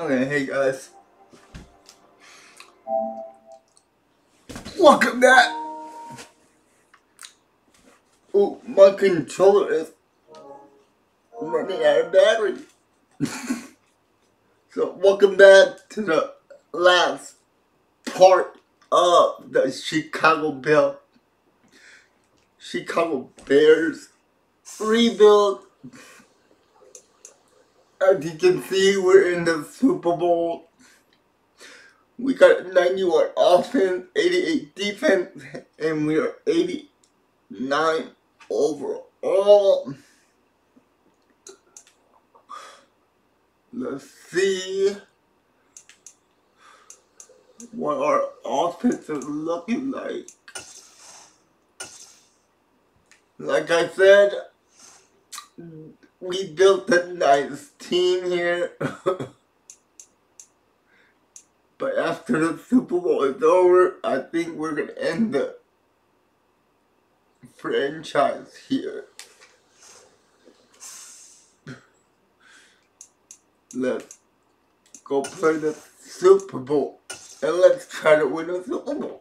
Okay, hey guys. Welcome back. Oh, my controller is running out of battery. So, welcome back to the last part of the Chicago Bears rebuild. As you can see, we're in the Super Bowl. We got 91 offense, 88 defense, and we are 89 overall. Let's see what our offense is looking like. Like I said, we built a nice team here. But after the Super Bowl is over, I think we're going to end the franchise here. Let's go play the Super Bowl. And let's try to win the Super Bowl.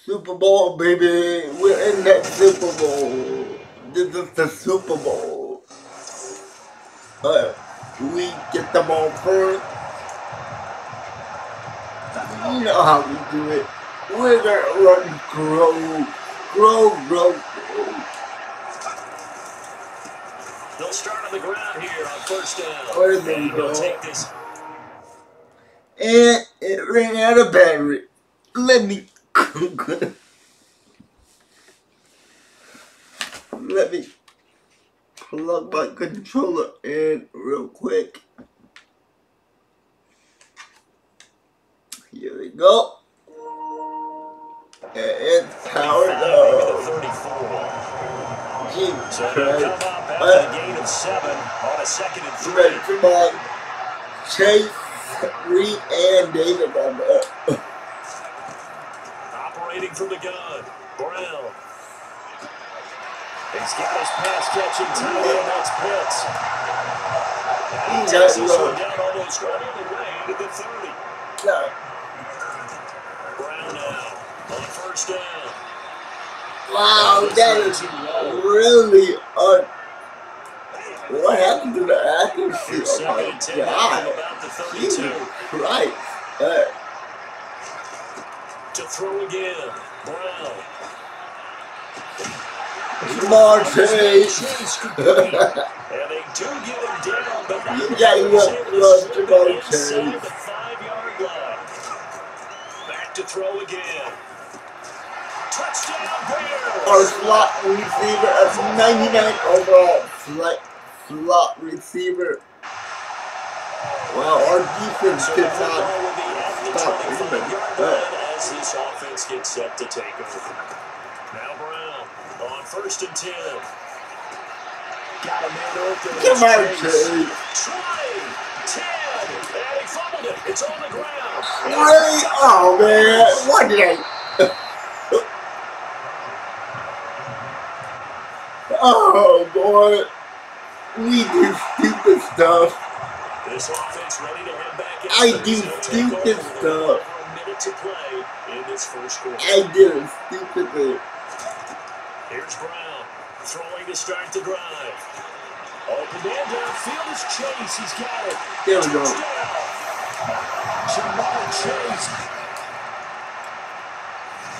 Super Bowl, baby. We're in that Super Bowl. This is the Super Bowl. We get the ball first. You know how we do it. We're gonna run, grow. They'll start on the ground here on first down. Where did they go? And it ran out of battery. Let me plug my controller in real quick. Here we go. And it's powered up. Jesus So Christ. come up after the gain of 7 on a 2nd and 3. Ready, come on. Chase, Reed, and David on that. Operating from the gun, Brown. He's got his pass catching time, and that's Pitts. And he takes this one down almost right on the way to the 30. No. Brown now on first down. Wow, that is really what happened to the accuracy? Oh my God. Jesus Christ. To throw again, Brown. Jamar Chase. And they do get him down, but You gotta love Jamar Chase. inside the 5-yard line. Back to throw again. Touchdown Bears. Our slot receiver is 99 overall. Slot receiver. Wow, our defense did not stop even. As this offense gets set to take over. Now Brown on first and 10. Got a man open. Come on, Chase. Try 10. And he fumbled it. It's on the ground. Really? Oh man, what did I? Oh boy, we do stupid stuff. This offense ready to head back in. I do stupid stuff. A minute to play in this first quarter. I did it stupidly. Here's Brown throwing to start the drive. Open man downfield is Chase. He's got it. There we go. Jamar Chase.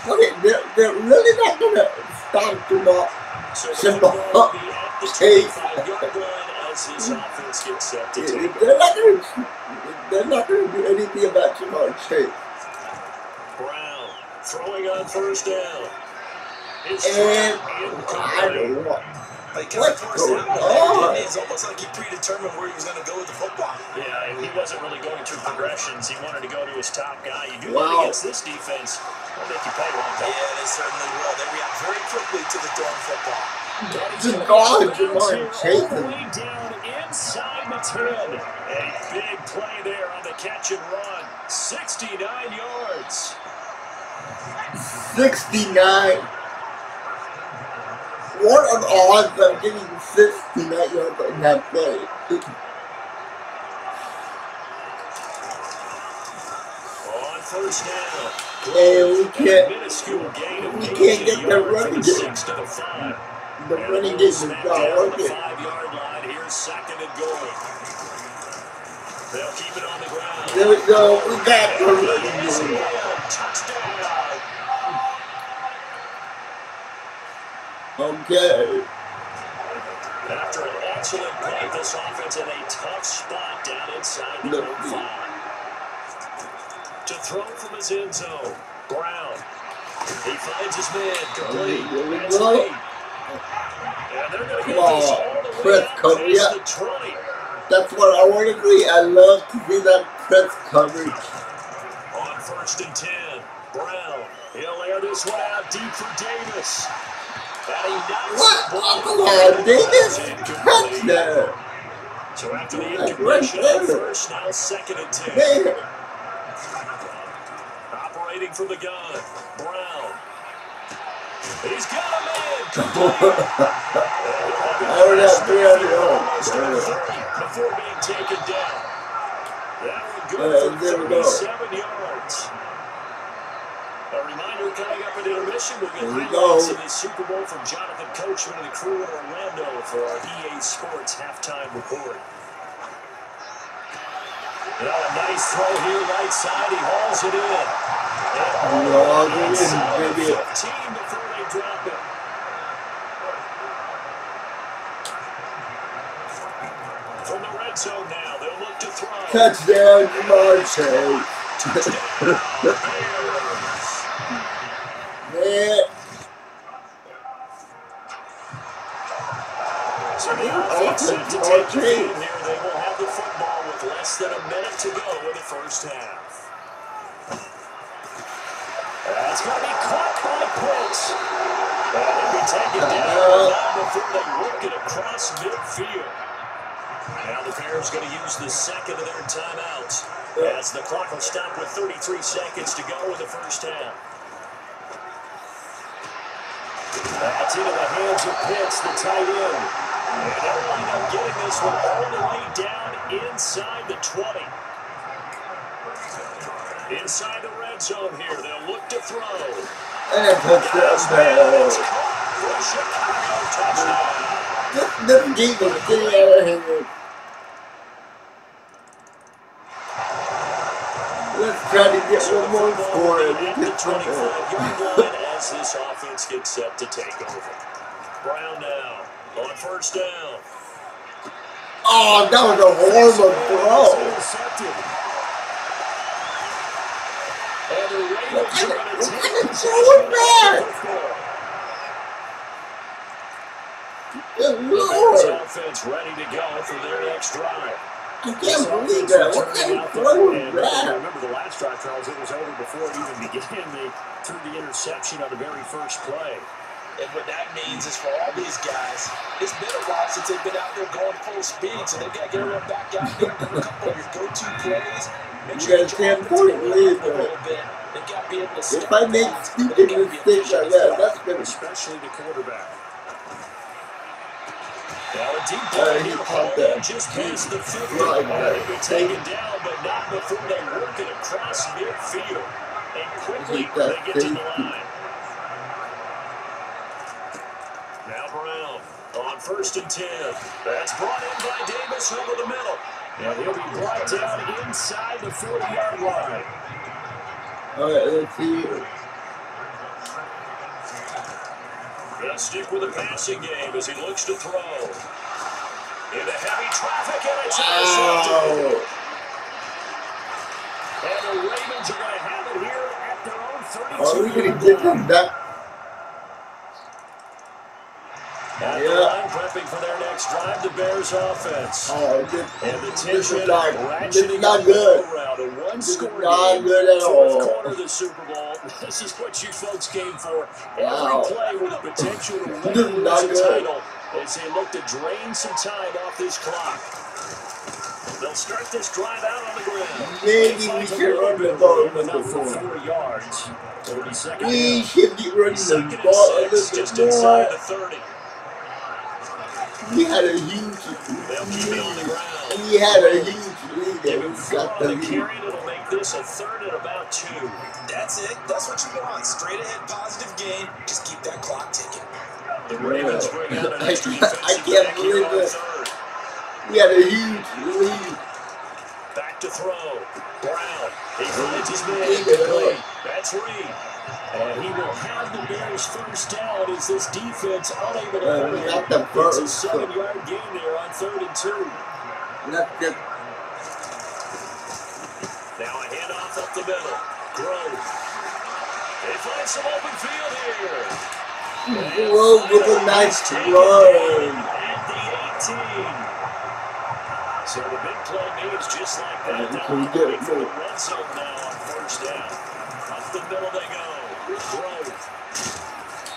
Okay, they're really not gonna stop Jamar. Chase. As his offense gets set to take. They're not gonna do anything about Jamar Chase. Brown throwing on first down. And I don't know what's going on. It's almost like he predetermined where he was going to go with the football. Yeah, and he wasn't really going through progressions. He wanted to go to his top guy. You do that against this defense, they'll make you pay one time. Yeah, they certainly will. They react very quickly to the throwing football. Jamar Chase. Way down inside the 10. A big play there on the catch and run. 69 yards. 69. what are the odds of getting 69 yards on that play? On first down. And we can't get the running game. 6 to the 5. The running game is not working. 5-yard line. Here's 2nd and goal. They'll keep it on the ground. There we go. We got the running game. Touchdown. Okay. After an excellent play, this offense in a tough spot down inside the own 5. To throw from his end zone, Brown. He finds his man complete. That's late. And they're going to get this all the way out past the 20. That's what I want to see. I love to see that press coverage. On 1st and 10, Brown. He'll air this one out deep for Davis. What? Oh, come on, Davis. Touchdown. So after the incompletion on first, now 2nd and 10. Man. Operating from the gun, Brown. He's got a man. Already got 300 yards. Before being taken down. That one good for 37 yards. A reminder coming up at intermission. We'll get highlights of the Super Bowl from Jonathan Coachman and the crew in Orlando for our EA Sports halftime report. Now a nice throw here, right side. He hauls it in. And baby. 15 before they drop it. From the red zone now, they'll look to throw. Touchdown, Jamar Chase. Man. So the offense set to take the field here. They will have the football with less than a minute to go in the first half. That's going to be caught by Pitts. And they'll be taken down before they work it across midfield. Now the Bears going to use the second of their timeouts as the clock will stop with 33 seconds to go in the first half. That's into the hands of Pitts, the tight end. And they'll wind up getting this one all the way down inside the 20. Inside the red zone here, they'll look to throw. And a touchdown. This game is getting out of hand. Let's try to get one more score and we get 25-yard line as this offense gets set to take over. Brown now on first down. Oh, that was a horrible throw. And the Ravens are going to take the Ravens offense ready to go for their next drive. I can't believe that. What kind of throw was that? Remember the last drive, Charles, it was over before it even began. They threw the interception on the very first play. And what that means is for all these guys, it's been a while since they've been out there going full speed, so they've got to get everyone back out there, do a couple of your go-to plays. Make sure you can't believe it. They've got to be able to if I make stupid mistakes like that, that's good. Especially the quarterback. Now a deep play here, just past the 50. They'll be taken down, but not before they work it across midfield. And quickly they get to the line. Now Brown on 1st and 10. That's brought in by Davis over the middle. And he'll be brought down inside the 40-yard line. All right, let's see. They'll stick with the passing game as he looks to throw. Into heavy traffic, and it's intercepted. And the Ravens are going to have it here at their own 32. Are we going to get them back? At the line, prepping for their next drive, the Bears offense. Oh, and the tension this is not good. Around a one-score not game. good at all. Fourth quarter of the Super Bowl. This is what you folks came for. Every play with the potential to win or lose a title as they look to drain some time off this clock. They'll start this drive out on the ground. Maybe we should run the ball about 4 yards. 32nd. We should be running the ball a little bit just more. inside the 30. We had a huge They'll keep it on the ground. We had a huge lead. Give We him 4 got on the the lead. carry, and it'll make this a 3rd and about 2. That's it. That's what you want. Straight ahead, positive game. Just keep that clock ticking. The Ravens bring out an I extra can't defensive back here believe on it. 3rd. We had a huge lead. Back to throw. Brown. He finds his man. Complete. That's Reed. And he will have the Bears first down as this defense unable to hold We it. got the first. It's a 7-yard gain there on 3rd and 2. That's good. Now a handoff up the middle. Grove. They find some open field here. Grove with a nice run. At the 18. So the big play means just like that. Now Can we we're get going it? for the red zone now on 1st down. Up the middle they go. Grove.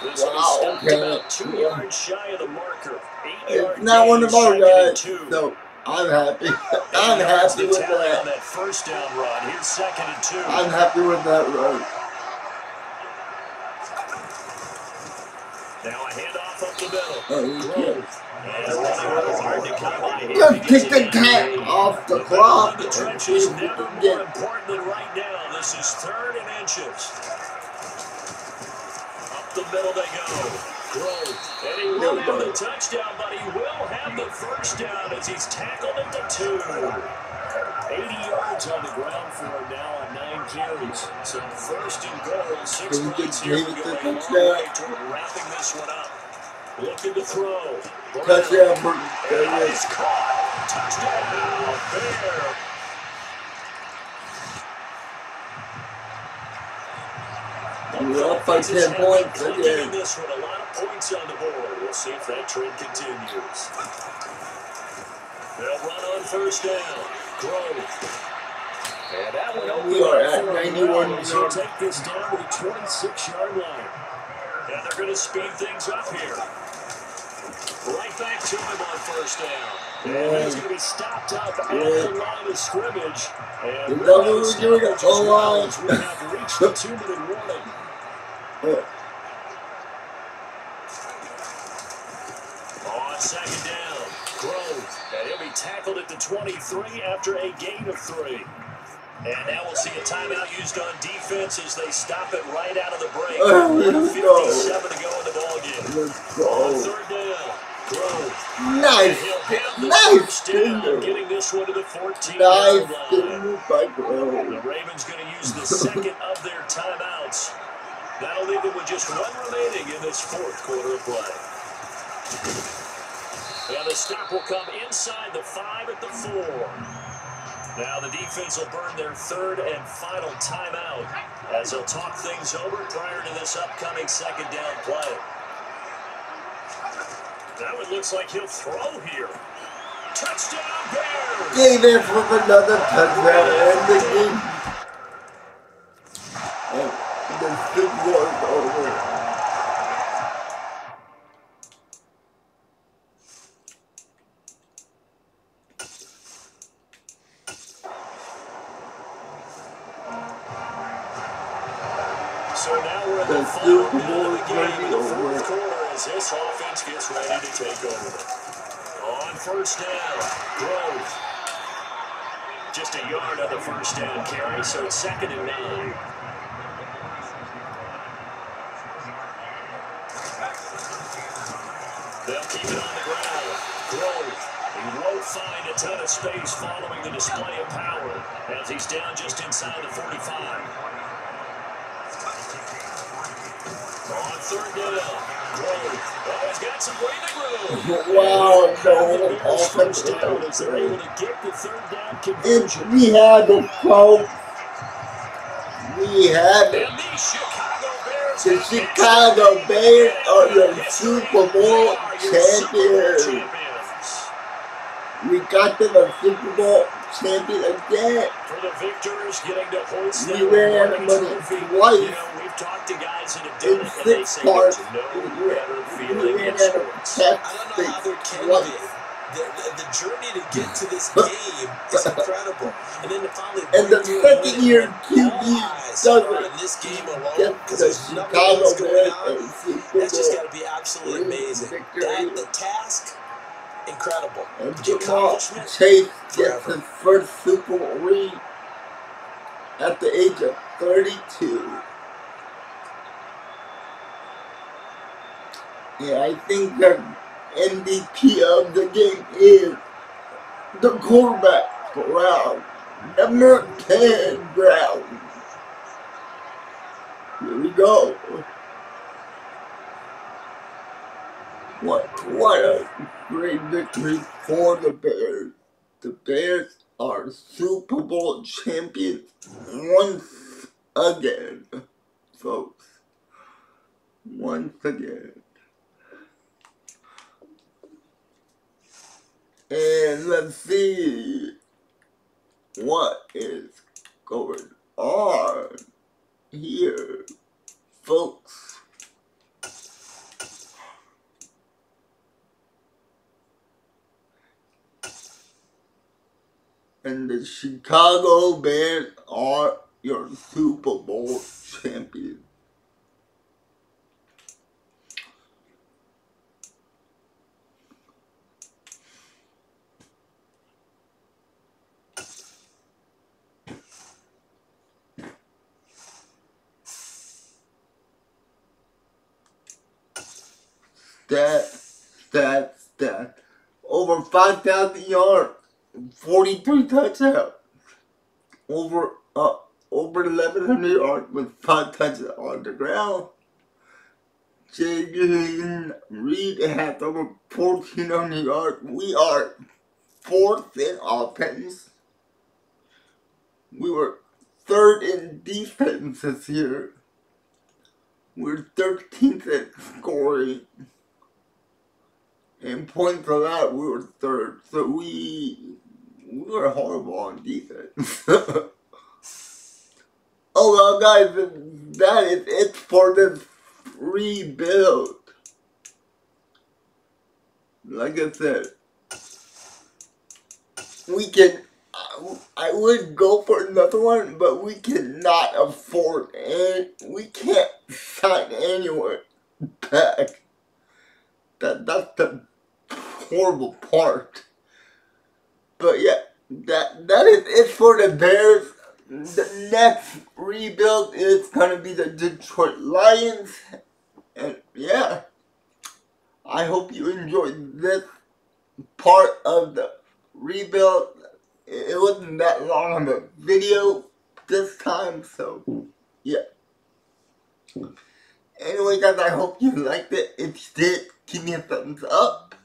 This one is stopped about 2 yards shy of the marker. 8-yard It's not one of our gain, guys, 2nd and 2. so I'm happy. And I'm that's happy the with tally on that. that 1st down run. Here's 2nd and 2. I'm happy with that run. Now a handoff up the middle. Oh, Grove. And running a little hard to come by here. Just He kick gets the it cat down. off the The clock. battle in the And see trenches if we never can more get. important than right now. This is 3rd and inches. Up the middle they go. Grove. And he won't have the touchdown, but he will have the first down as he's tackled at the 2. 80 yards on the ground for him now on 9 carries. So 1st and goal, 6 Can we points get here. David We the go a long touchdown? way toward wrapping this one up. Looking to throw. Touchdown for And he's caught. Touchdown, Bear. We're up by 10 points again. This one, a lot of points on the board. We'll see if that trend continues. They'll run on 1st down. Grove. And that one open. We are at for 91 yards. He'll take this down to the 26-yard line. And they're going to speed things up here. Right back to him on 1st down. And he's going to be stopped up at the line of scrimmage. And Is that what we're doing at O-line? we have reached the 2-minute warning. On 2nd down, Grove. And he'll be tackled at the 23 after a gain of 3. And now we'll see a timeout used on defense as they stop it right out of the break. 57 to go in the ballgame. Let's go. On 3rd down, Grove. Nice. Nice. Down, getting this one to the 14-yard Nice. line. By Grove. The Ravens going to use the 2nd of their timeouts. That'll leave them with just 1 remaining in this 4th quarter of play. And the stop will come inside the 5 at the 4. Now the defense will burn their 3rd and final timeout as they'll talk things over prior to this upcoming 2nd down play. Now it looks like he'll throw here. Touchdown Bears! Davis with another touchdown and the game. And the Super Bowl is over. So now we're at the final minute of the game in the 4th quarter as this offense gets ready to take over. On 1st down, Grove. Just a yard on the 1st down carry, so it's 2nd and 9. They'll keep it on the ground. Grove. He won't find a ton of space following the display of power as he's down just inside the 45. On 3rd down, Grove. Oh, he's got some breathing room. Wow, The no, first down as they're able to get the 3rd down conversion. we had the folks. We had it. And the Chicago Bears, The Chicago Bears are the Super Bowl champions. We got them a Super Bowl champion again. For the victors, getting to hoist We that ran out of money trophy. twice. You know, we've talked to guys that have done In it, and they 6 say parts, there's no we better feeling in ran out of sports. I don't know how there can twice. be. The journey to get to this game is incredible. And then to finally And the break through second win, year all QB eyes are doesn't on this game alone get because the there's nothing Chicago else going Bears on. a Super That's just Bowl got to be absolutely amazing. victory. The task Incredible. And The Jamal accomplishment, Chase gets forever. his first Super Bowl ring at the age of 32. Yeah, I think the MVP of the game is the quarterback, Brown. Number 10, Brown. Here we go. What a great victory for the Bears. The Bears are Super Bowl champions once again, folks. Once again. And let's see what is going on here, folks. And the Chicago Bears are your Super Bowl champions. Stat. Over 5,000 yards, 43 touchdowns. Over 1,100 yards with 5 touchdowns on the ground. Jaden Reed has over 1,400 yards. We are 4th in offense. We were 3rd in defense this year. We're 13th in scoring. In points allowed, we were 3rd. So we were horrible on defense. Oh well, guys, that is it for this rebuild. Like I said, we can. I would go for another one, but we cannot afford and we can't sign anyone back. That's the horrible part. But yeah, that is it for the Bears. The next rebuild is gonna be the Detroit Lions. And yeah, I hope you enjoyed this part of the rebuild. It wasn't that long of a video this time, so yeah. Anyway, guys, I hope you liked it. If you did, give me a thumbs up.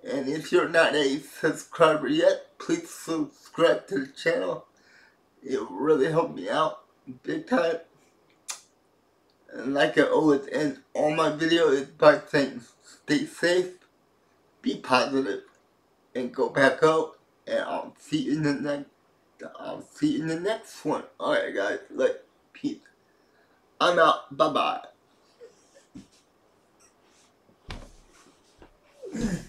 And if you're not a subscriber yet, please subscribe to the channel. It will really help me out big time. And like I always end all my videos by saying, stay safe, be positive, and go back out. And I'll see you in the next one. Alright guys, peace. I'm out. Bye bye.